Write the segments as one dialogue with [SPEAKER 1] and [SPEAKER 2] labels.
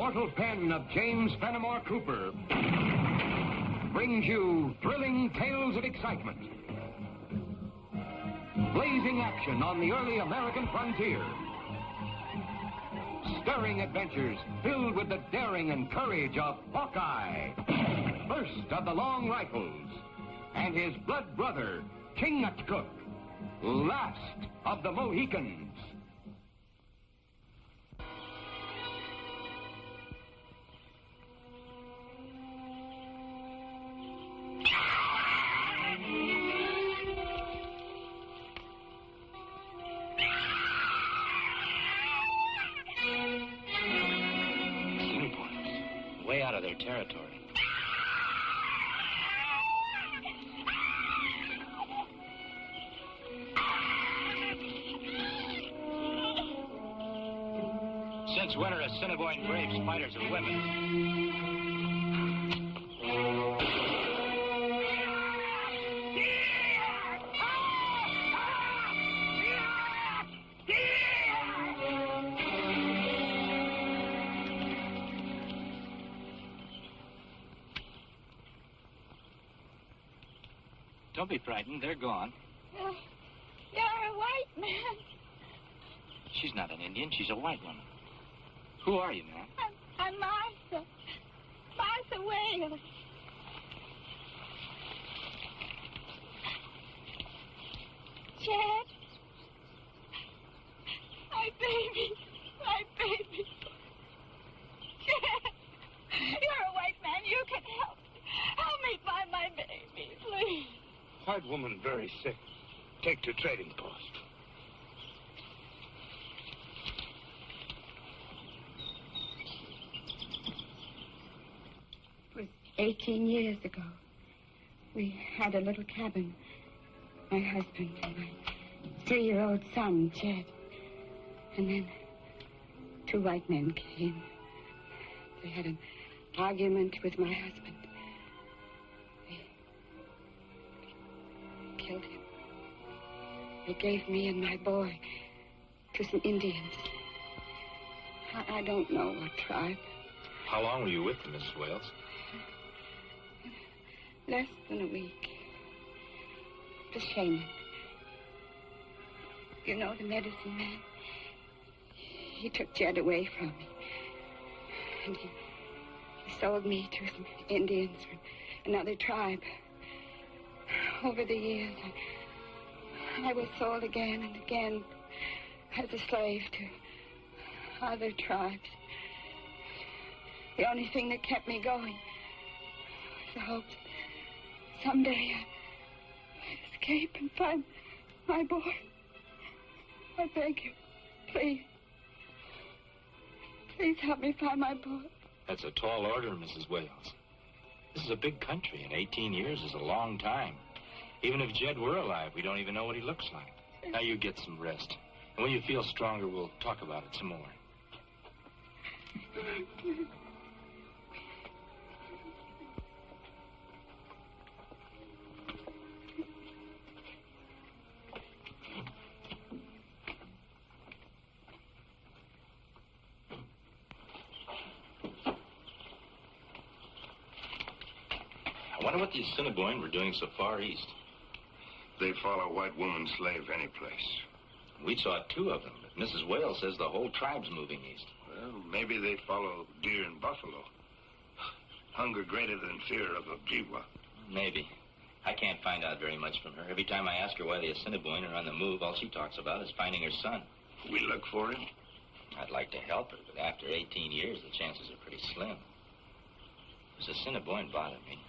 [SPEAKER 1] immortal pen of James Fenimore Cooper brings you thrilling tales of excitement, blazing action on the early American frontier, stirring adventures filled with the daring and courage of Hawkeye, first of the Long Rifles, and his blood brother, Chingachkook, last of the Mohicans.
[SPEAKER 2] Way out of their territory. Since when are Assiniboine braves fighters of women? Don't be frightened. They're gone.
[SPEAKER 3] You're a white man.
[SPEAKER 2] She's not an Indian. She's a white woman. Who are you, ma'am?
[SPEAKER 3] I'm Martha. Martha Wales. Chad. My baby. My baby. Chad. You're a white man. You can help. Help me find my baby, please.
[SPEAKER 4] White woman very sick. Take to trading post.
[SPEAKER 3] It was 18 years ago. We had a little cabin. My husband and my 3-year-old son, Jed. And then 2 white men came. They had an argument with my husband. They killed him. They gave me and my boy to some Indians. I don't know what tribe.
[SPEAKER 2] How long were you with them, Mrs. Wales?
[SPEAKER 3] Less than a week. The shaman. You know, the medicine man. He took Jed away from me. And he sold me to some Indians from another tribe. Over the years, I was sold again and again as a slave to other tribes. The only thing that kept me going was the hope that someday I'd escape and find my boy. I beg you, please. Please help me find my boy.
[SPEAKER 2] That's a tall order, Mrs. Wales. This is a big country, and 18 years is a long time. Even if Jed were alive, we don't even know what he looks like. Now you get some rest. And when you feel stronger, we'll talk about it some more. I wonder what the Assiniboine were doing so far east.
[SPEAKER 5] They follow white woman slave any place.
[SPEAKER 2] We saw 2 of them, but Mrs. Wales says the whole tribe's moving east.
[SPEAKER 5] Well, maybe they follow deer and buffalo. Hunger greater than fear of Ojibwa.
[SPEAKER 2] Maybe. I can't find out very much from her. Every time I ask her why the Assiniboine are on the move, all she talks about is finding her son.
[SPEAKER 5] We look for him?
[SPEAKER 2] I'd like to help her, but after 18 years, the chances are pretty slim. This Assiniboine bothered me.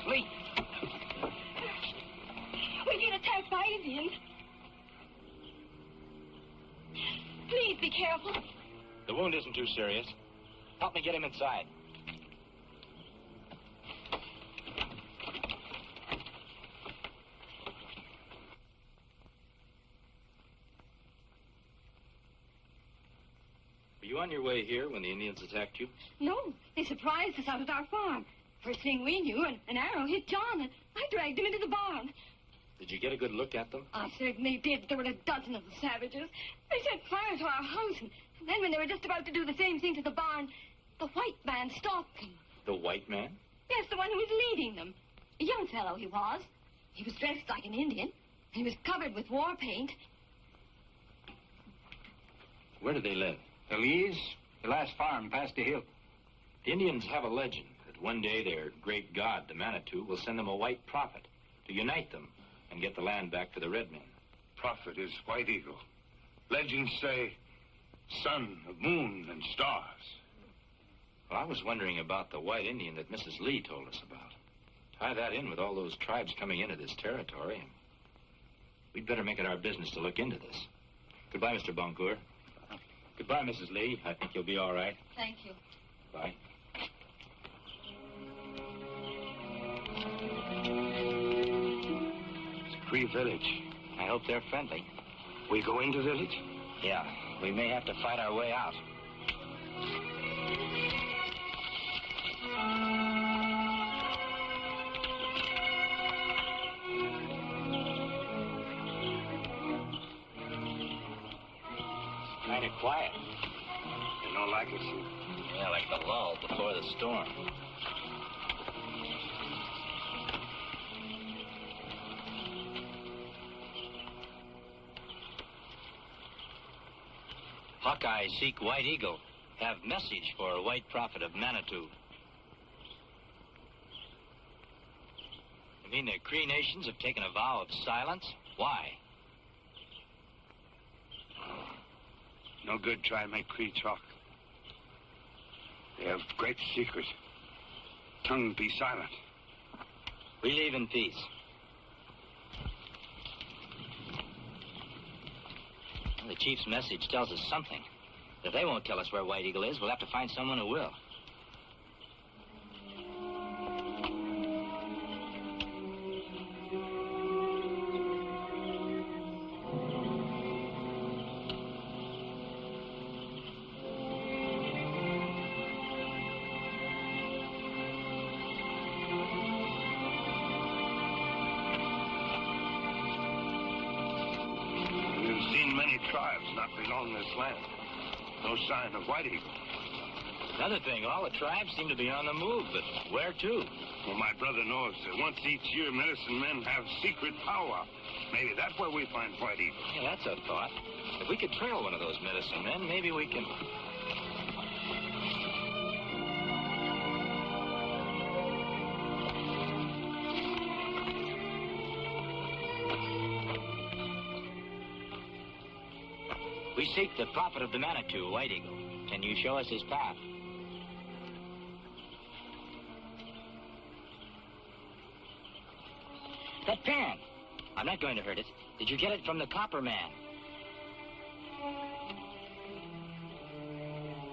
[SPEAKER 3] Please. We get attacked by Indians. Please be careful.
[SPEAKER 2] The wound isn't too serious. Help me get him inside. Were you on your way here when the Indians attacked you?
[SPEAKER 3] No, they surprised us out at our farm. First thing we knew, an arrow hit John, and I dragged him into the barn.
[SPEAKER 2] Did you get a good look at them?
[SPEAKER 3] I certainly did. There were a dozen of the savages. They set fire to our house, and then when they were just about to do the same thing to the barn, the white man stopped them.
[SPEAKER 2] The white man?
[SPEAKER 3] Yes, the one who was leading them. A young fellow he was. He was dressed like an Indian, and he was covered with war paint.
[SPEAKER 2] Where do they live?
[SPEAKER 6] The Lees, the last farm past the hill.
[SPEAKER 2] The Indians have a legend that one day their great god, the Manitou, will send them a white prophet to unite them and get the land back to the red men.
[SPEAKER 5] Prophet is White Eagle. Legends say son of moon and stars.
[SPEAKER 2] Well, I was wondering about the white Indian that Mrs. Lee told us about. Tie that in with all those tribes coming into this territory, and we'd better make it our business to look into this. Goodbye, Mr. Boncourt. Goodbye, Mrs. Lee. I think you'll be all right.
[SPEAKER 3] Thank you.
[SPEAKER 2] Bye.
[SPEAKER 5] It's a Cree village.
[SPEAKER 2] I hope they're friendly.
[SPEAKER 5] We go into village?
[SPEAKER 2] Yeah, we may have to fight our way out. Kind of quiet.
[SPEAKER 5] You don't like it, Sue?
[SPEAKER 2] Yeah, like the lull before the storm. Hawkeye seek White Eagle. Have message for a white prophet of Manitou. You mean the Cree nations have taken a vow of silence? Why?
[SPEAKER 5] No good trying to make Cree talk. They have great secret. Tongue be silent.
[SPEAKER 2] We leave in peace. Well, the chief's message tells us something. If they won't tell us where White Eagle is, we'll have to find someone who will.
[SPEAKER 5] We've seen many tribes not belong to this land. No sign of White Eagle.
[SPEAKER 2] Another thing, all the tribes seem to be on the move, but where to?
[SPEAKER 5] Well, my brother knows that once each year medicine men have secret powwow. Maybe that's where we find White Eagle.
[SPEAKER 2] Yeah, that's a thought. If we could trail one of those medicine men, maybe we can... We seek the prophet of the Manitou, White Eagle. Can you show us his path? That pan. I'm not going to hurt it. Did you get it from the copper man?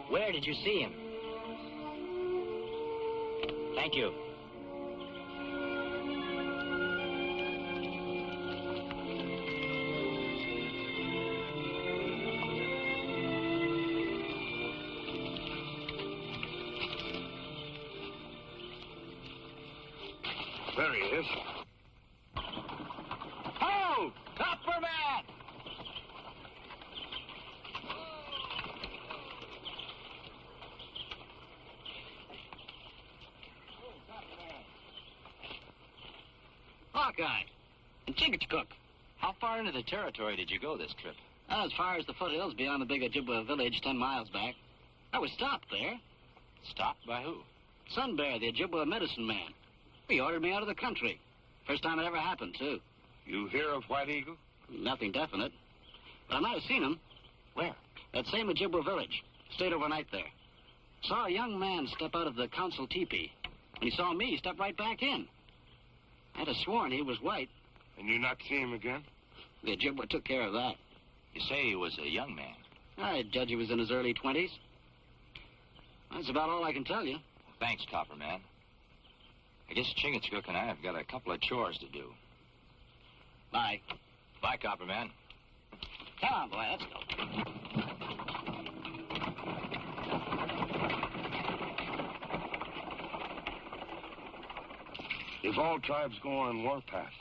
[SPEAKER 2] Where did you see him? Thank you.
[SPEAKER 5] There he is.
[SPEAKER 2] Ho! Copper man!
[SPEAKER 7] Hawkeye and Chingachkook.
[SPEAKER 2] How far into the territory did you go this trip?
[SPEAKER 7] As far as the foothills beyond the big Ojibwa village 10 miles back. I was stopped there.
[SPEAKER 2] Stopped by who?
[SPEAKER 7] Sun Bear, the Ojibwa medicine man. He ordered me out of the country. First time it ever happened, too.
[SPEAKER 5] You hear of White Eagle?
[SPEAKER 7] Nothing definite. But I might have seen him.
[SPEAKER 2] Where?
[SPEAKER 7] That same Ojibwa village. Stayed overnight there. Saw a young man step out of the council teepee. When he saw me, he stepped right back in. I'd have sworn he was white.
[SPEAKER 5] And you not see him again?
[SPEAKER 7] The Ojibwa took care of that.
[SPEAKER 2] You say he was a young man.
[SPEAKER 7] I judge he was in his early 20s. That's about all I can tell you.
[SPEAKER 2] Thanks, Copper Man. I guess Chingachkook and I have got a couple of chores to do.
[SPEAKER 7] Bye.
[SPEAKER 2] Bye, Copper Man.
[SPEAKER 7] Come on, boy, let's go.
[SPEAKER 5] If all tribes go on warpath,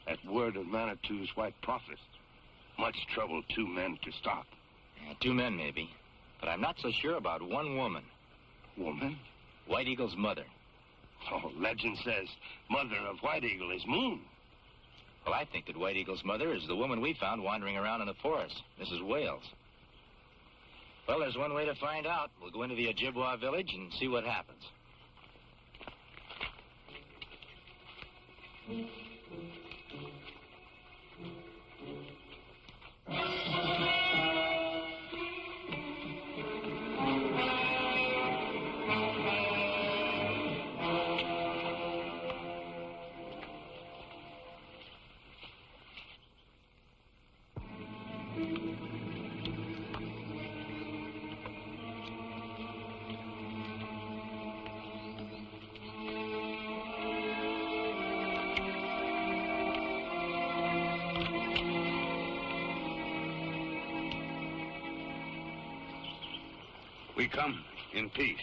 [SPEAKER 5] at word of Manitou's white prophet, much trouble 2 men to stop.
[SPEAKER 2] Yeah, 2 men, maybe. But I'm not so sure about 1 woman.
[SPEAKER 5] Woman?
[SPEAKER 2] White Eagle's mother.
[SPEAKER 5] Oh, legend says mother of White Eagle is Moon.
[SPEAKER 2] Well, I think that White Eagle's mother is the woman we found wandering around in the forest, Mrs. Wales. Well, there's one way to find out. We'll go into the Ojibwa village and see what happens.
[SPEAKER 5] We come in peace.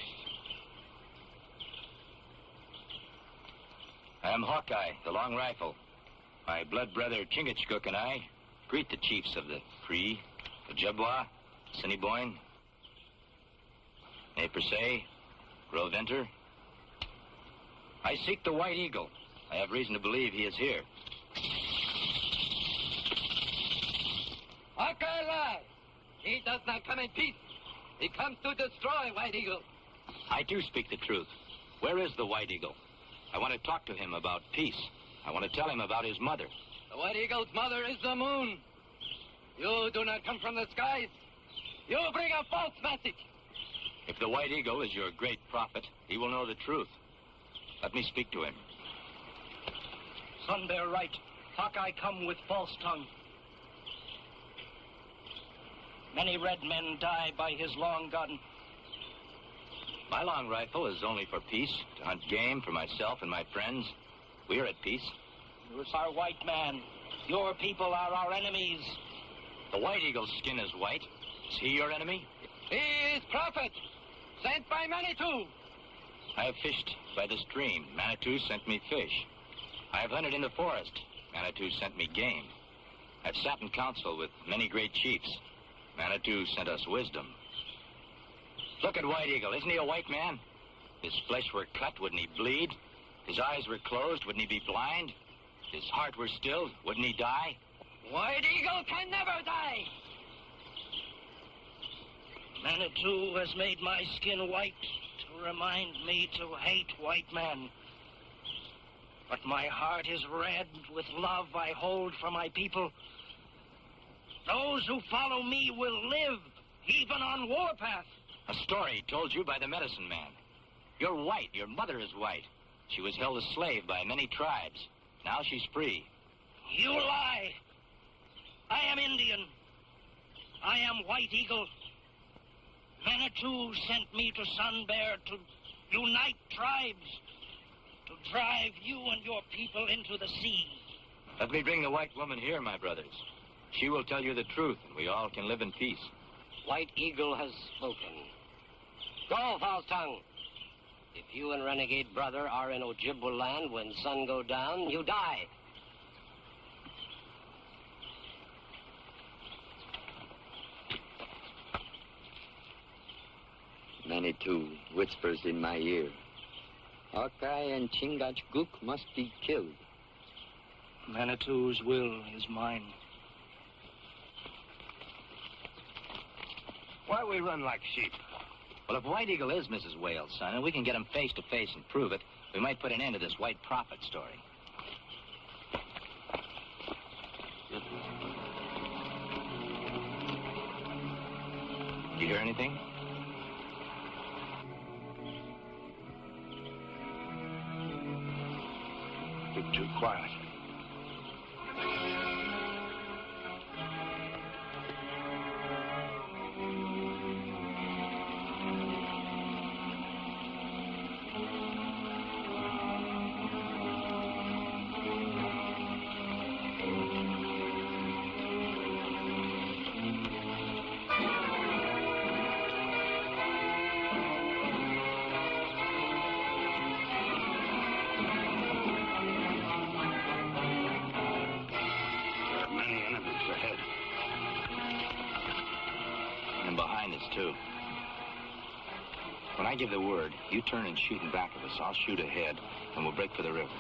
[SPEAKER 2] I am Hawkeye, the Long Rifle. My blood brother Chingachkook and I greet the chiefs of the Cree, Ojibwa, Assiniboine, Nez Perce, Gros Ventre. I seek the White Eagle. I have reason to believe he is here.
[SPEAKER 8] Hawkeye lies. He does not come in peace. He comes to destroy White Eagle.
[SPEAKER 2] I do speak the truth. Where is the White Eagle? I want to talk to him about peace. I want to tell him about his mother.
[SPEAKER 8] The White Eagle's mother is the moon. You do not come from the skies. You bring a false message.
[SPEAKER 2] If the White Eagle is your great prophet, he will know the truth. Let me speak to him.
[SPEAKER 9] Sun Bear right. Hawkeye come with false tongue. Many red men die by his long gun.
[SPEAKER 2] My long rifle is only for peace, to hunt game for myself and my friends. We are at peace.
[SPEAKER 9] You are white man. Your people are our enemies.
[SPEAKER 2] The White Eagle's skin is white. Is he your enemy?
[SPEAKER 8] He is prophet, sent by Manitou.
[SPEAKER 2] I have fished by the stream. Manitou sent me fish. I have hunted in the forest. Manitou sent me game. I've sat in council with many great chiefs. Manitou sent us wisdom. Look at White Eagle. Isn't he a white man? His flesh were cut, wouldn't he bleed? His eyes were closed, wouldn't he be blind? His heart were stilled, wouldn't he die?
[SPEAKER 8] White Eagle can never die.
[SPEAKER 9] Manitou has made my skin white to remind me to hate white men. But my heart is red with love I hold for my people. Those who follow me will live, even on warpath.
[SPEAKER 2] A story told you by the medicine man. You're white. Your mother is white. She was held a slave by many tribes. Now she's free.
[SPEAKER 9] You lie. I am Indian. I am White Eagle. Manitou sent me to Sun Bear to unite tribes, to drive you and your people into the sea.
[SPEAKER 2] Let me bring the white woman here, my brothers. She will tell you the truth, and we all can live in peace.
[SPEAKER 10] White Eagle has spoken. Go, false tongue. If you and renegade brother are in Ojibwa land when sun go down, you die.
[SPEAKER 11] Manitou whispers in my ear. Hawkeye and Chingachkook must be killed.
[SPEAKER 9] Manitou's will is mine.
[SPEAKER 5] Why we run like sheep?
[SPEAKER 2] Well, if White Eagle is Mrs. Wales' son, and we can get him face to face and prove it, we might put an end to this white prophet story. Did you hear anything?
[SPEAKER 5] A bit too quiet.
[SPEAKER 2] And behind us, too. When I give the word, you turn and shoot in back of us. I'll shoot ahead, and we'll break for the river.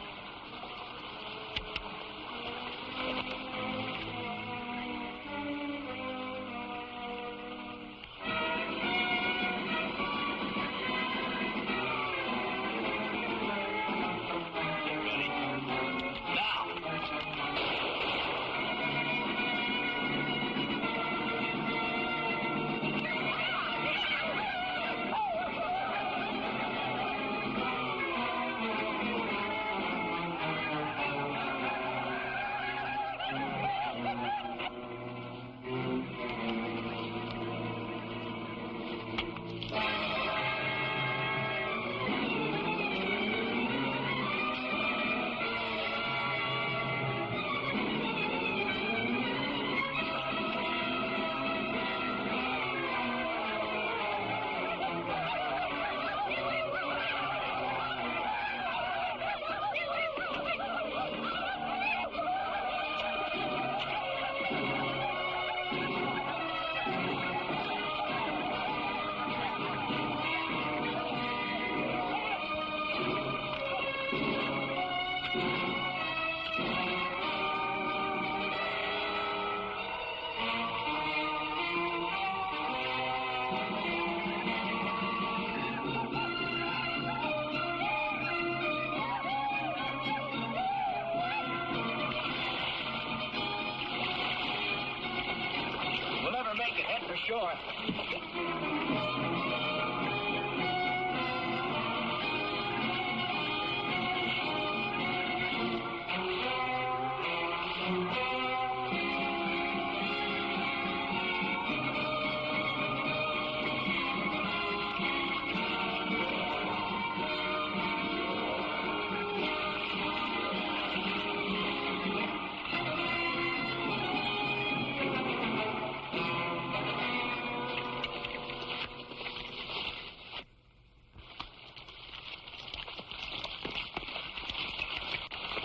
[SPEAKER 9] Sure.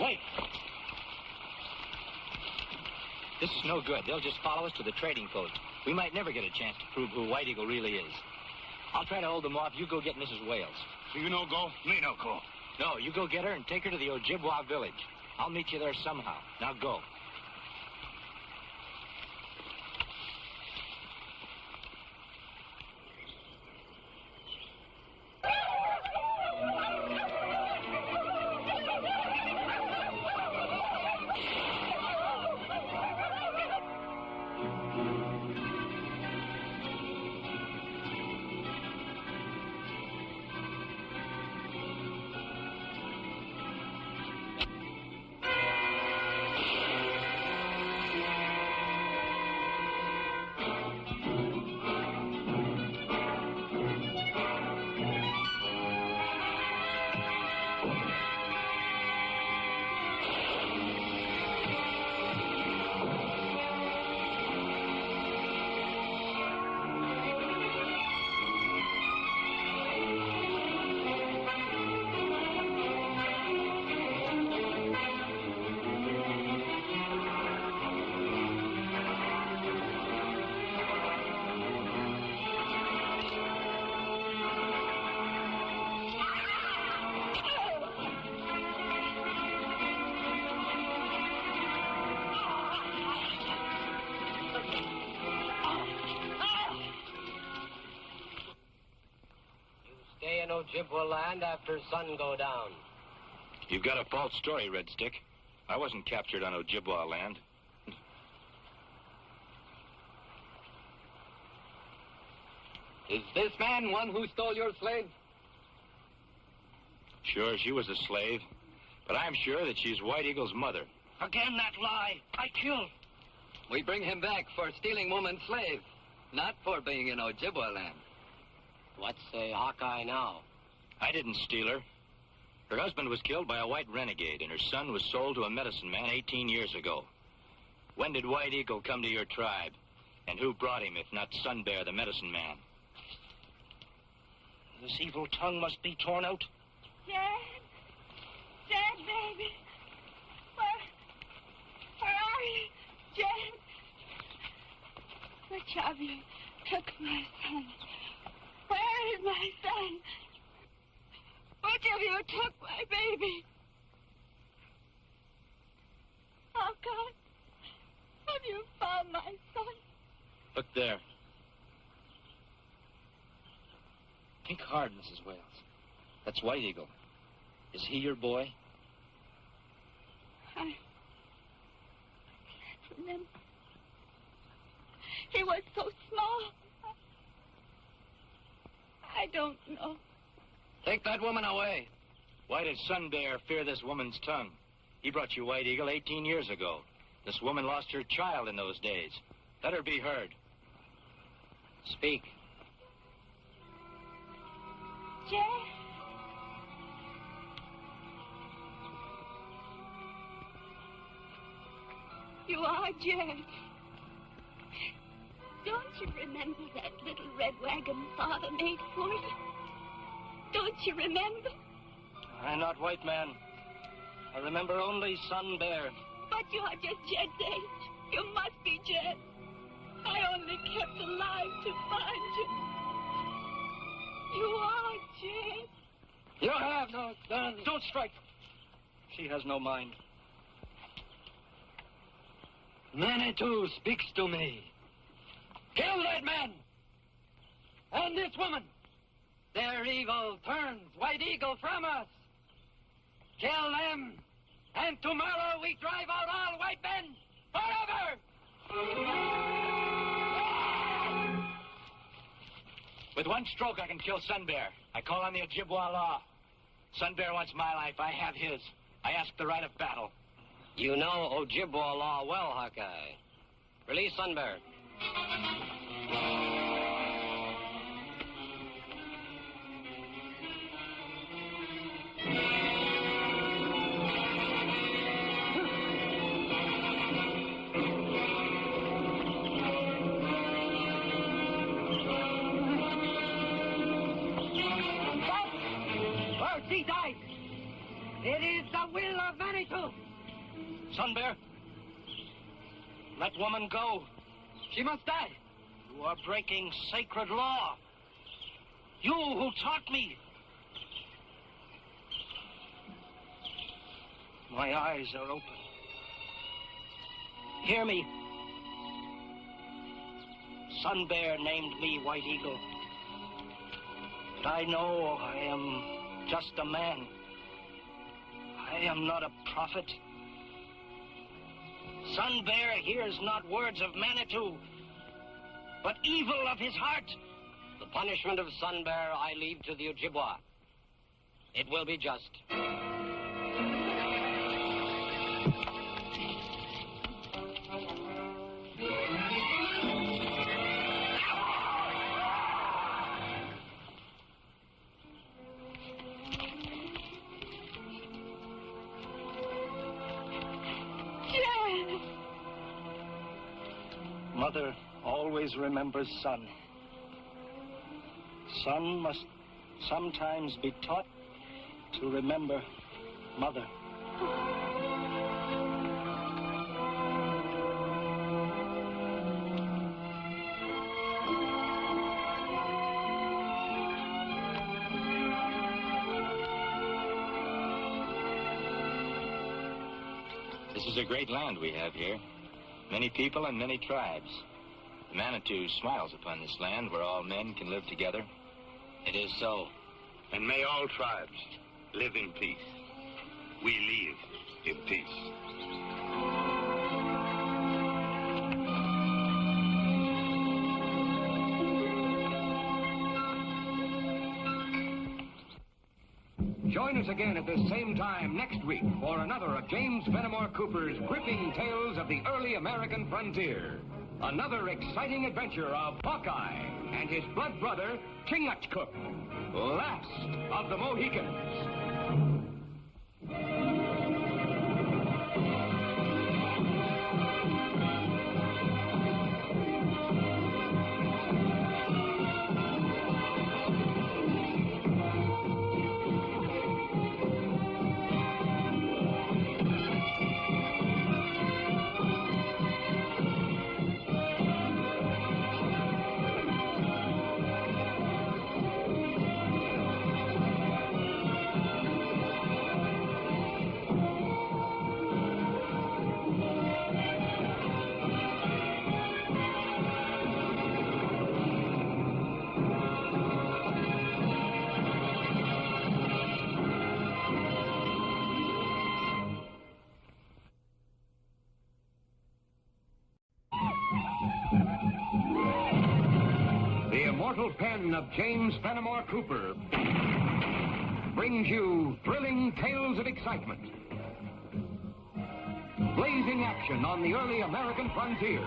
[SPEAKER 2] Wait! This is no good. They'll just follow us to the trading post. We might never get a chance to prove who White Eagle really is. I'll try to hold them off. You go get Mrs. Wales.
[SPEAKER 4] You no go, me no go.
[SPEAKER 2] No, you go get her and take her to the Ojibwa village. I'll meet you there somehow. Now go.
[SPEAKER 10] Stay in Ojibwa land after sun go down.
[SPEAKER 2] You've got a false story, Red Stick. I wasn't captured on Ojibwa land.
[SPEAKER 11] Is this man one who stole your slave?
[SPEAKER 2] Sure, she was a slave. But I'm sure that she's White Eagle's mother.
[SPEAKER 9] Again that lie. I killed.
[SPEAKER 11] We bring him back for stealing woman's slave, not for being in Ojibwa land.
[SPEAKER 10] What say Hawkeye now?
[SPEAKER 2] I didn't steal her. Her husband was killed by a white renegade, and her son was sold to a medicine man 18 years ago. When did White Eagle come to your tribe? And who brought him, if not Sun Bear, the medicine man?
[SPEAKER 9] This evil tongue must be torn out.
[SPEAKER 3] Dad? Dad, baby. Where are you? Dad? Which of you? took my son? Where is my son? Which of you took my baby? Hawkeye, have you found my son?
[SPEAKER 2] Look there. Think hard, Mrs. Wales. That's White Eagle. Is he your boy?
[SPEAKER 3] I can't remember. He was so small. I don't know.
[SPEAKER 2] Take that woman away. Why did Sun Bear fear this woman's tongue? He brought you White Eagle 18 years ago. This woman lost her child in those days. Let her be heard.
[SPEAKER 10] Speak.
[SPEAKER 3] Jed? You are Jed. Don't you remember that little red wagon Father made for you? Don't you remember?
[SPEAKER 9] I'm not White Man. I remember only Sun Bear.
[SPEAKER 3] But you are just Jed's age. You must be Jed. I only kept alive to find you. You are Jed.
[SPEAKER 9] You have no gun. Don't strike. She has no mind.
[SPEAKER 8] Manitou speaks to me. Kill that man! And this woman! Their evil turns White Eagle from us. Kill them, and tomorrow we drive out all white men forever!
[SPEAKER 2] With one stroke, I can kill Sun Bear. I call on the Ojibwa law. Sun Bear wants my life. I have his. I ask the right of battle.
[SPEAKER 10] You know Ojibwa law well, Hawkeye. Release Sun Bear.
[SPEAKER 8] Or she dies. It is the will of Manitou.
[SPEAKER 9] Sun Bear, let woman go.
[SPEAKER 8] She must die.
[SPEAKER 9] You are breaking sacred law. You who taught me. My eyes are open. Hear me. Sun Bear named me White Eagle. But I know I am just a man. I am not a prophet. Sun Bear hears not words of Manitou, but evil of his heart.
[SPEAKER 10] The punishment of Sun Bear I leave to the Ojibwa. It will be just.
[SPEAKER 9] Mother always remembers son. Son must sometimes be taught to remember mother.
[SPEAKER 2] This is a great land we have here. Many people and many tribes. The Manitou smiles upon this land where all men can live together.
[SPEAKER 10] It is so.
[SPEAKER 5] And may all tribes live in peace. We live in peace.
[SPEAKER 1] Join us again at this same time next week for another of James Fenimore Cooper's gripping tales of the early American frontier. Another exciting adventure of Hawkeye and his blood brother, Chingachkook, last of the Mohicans. immortal pen of James Fenimore Cooper brings you thrilling tales of excitement, blazing action on the early American frontier,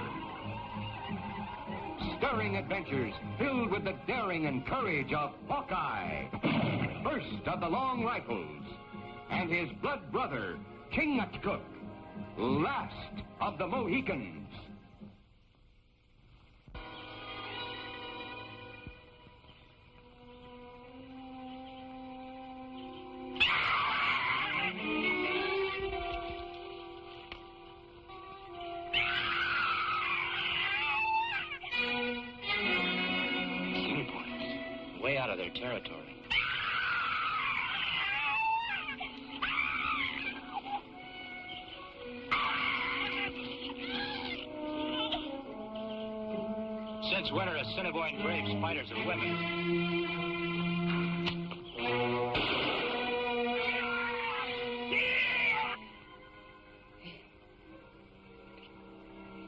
[SPEAKER 1] stirring adventures filled with the daring and courage of Hawkeye, first of the Long Rifles, and his blood brother, Chingachkook, last of the Mohicans.
[SPEAKER 7] Way out of their territory. Since when are Assiniboine brave spiders of women?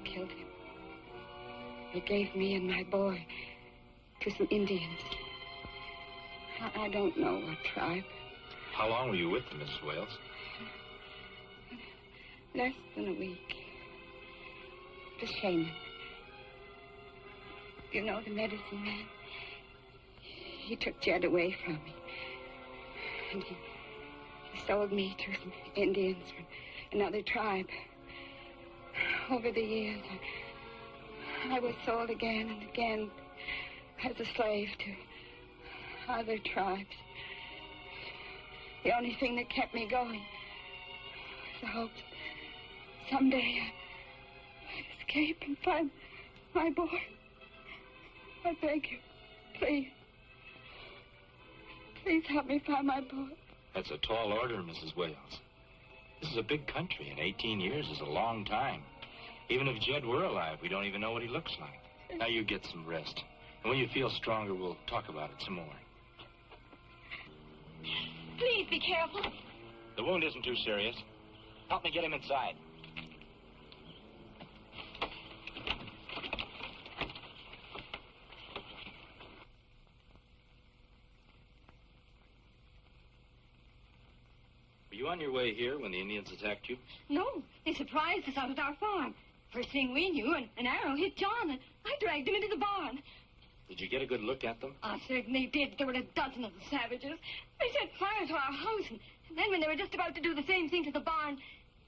[SPEAKER 3] They killed him. They gave me and my boy to some Indians. I don't know what tribe.
[SPEAKER 2] How long were you with them, Mrs. Wales?
[SPEAKER 3] Less than a week. The shaman. You know the medicine man? He took Jed away from me. And he sold me to some Indians from another tribe. Over the years, I was sold again and again as a slave to other tribes. The only thing that kept me going was the hope that someday I'd escape and find my boy. I beg you, please. Please help me find my boy.
[SPEAKER 2] That's a tall order, Mrs. Wales. This is a big country, and 18 years is a long time. Even if Jed were alive, we don't even know what he looks like. Now you get some rest. And when you feel stronger, we'll talk about it some more.
[SPEAKER 12] Please be careful.
[SPEAKER 2] The wound isn't too serious. Help me get him inside. Were you on your way here when the Indians attacked you?
[SPEAKER 12] No, they surprised us out at our farm. First thing we knew, an arrow hit John, and I dragged him into the barn.
[SPEAKER 2] Did you get a good look at them?
[SPEAKER 12] I certainly did. There were a dozen of the savages. They set fire to our house, and then when they were just about to do the same thing to the barn,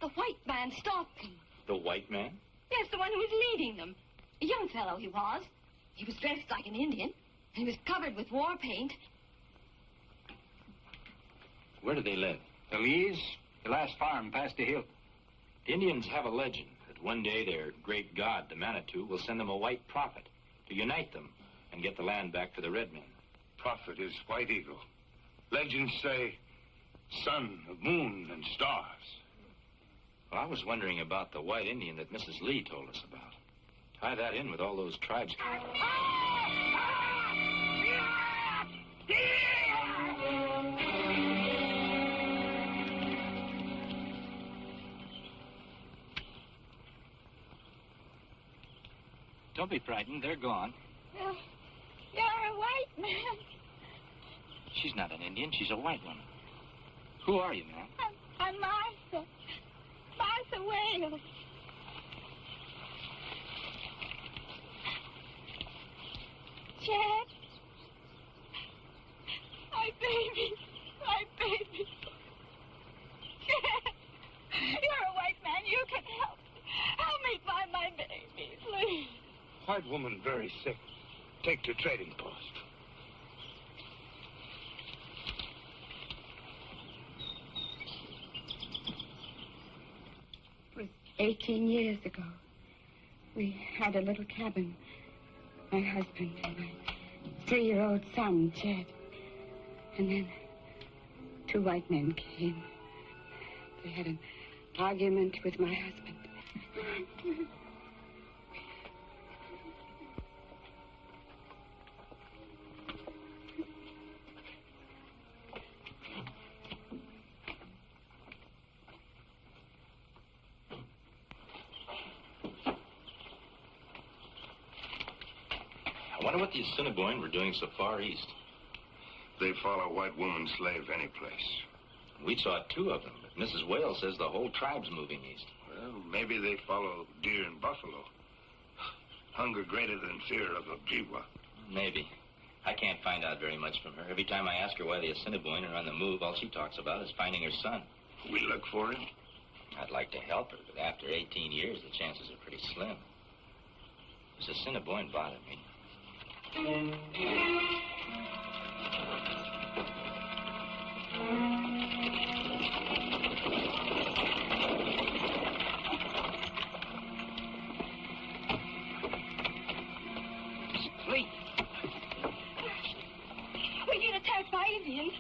[SPEAKER 12] the white man stopped them.
[SPEAKER 2] The white man?
[SPEAKER 12] Yes, the one who was leading them. A young fellow he was. He was dressed like an Indian, and he was covered with war paint.
[SPEAKER 2] Where do they live?
[SPEAKER 6] The Lees, the last farm past the hill.
[SPEAKER 2] The Indians have a legend that one day their great god, the Manitou, will send them a white prophet to unite them and get the land back for the red men.
[SPEAKER 5] Prophet is White Eagle. Legends say sun, moon, and stars.
[SPEAKER 2] Well, I was wondering about the white Indian that Mrs. Lee told us about. Tie that in with all those tribes.
[SPEAKER 7] Don't be frightened. They're gone.
[SPEAKER 12] You're a white man.
[SPEAKER 7] She's not an Indian. She's a white woman. Who are you, ma'am?
[SPEAKER 12] I'm Martha. Martha Wales. Chad. My baby. My baby. Chad. You're a white man. You can help me. Help me find my baby, please.
[SPEAKER 4] White woman very sick. Take to trading post.
[SPEAKER 3] It was 18 years ago. We had a little cabin. My husband and my 3-year-old son, Jed. And then 2 white men came. They had an argument with my husband.
[SPEAKER 2] I wonder what the Assiniboine were doing so far east.
[SPEAKER 5] They follow white woman slave any place.
[SPEAKER 2] We saw 2 of them, but Mrs. Whale says the whole tribe's moving east.
[SPEAKER 5] Well, maybe they follow deer and buffalo. Hunger greater than fear of Ojibwa.
[SPEAKER 2] Maybe. I can't find out very much from her. Every time I ask her why the Assiniboine are on the move, all she talks about is finding her son.
[SPEAKER 5] We look for him?
[SPEAKER 2] I'd like to help her, but after 18 years, the chances are pretty slim. This Assiniboine bothered me.
[SPEAKER 12] We're being attacked by Indians.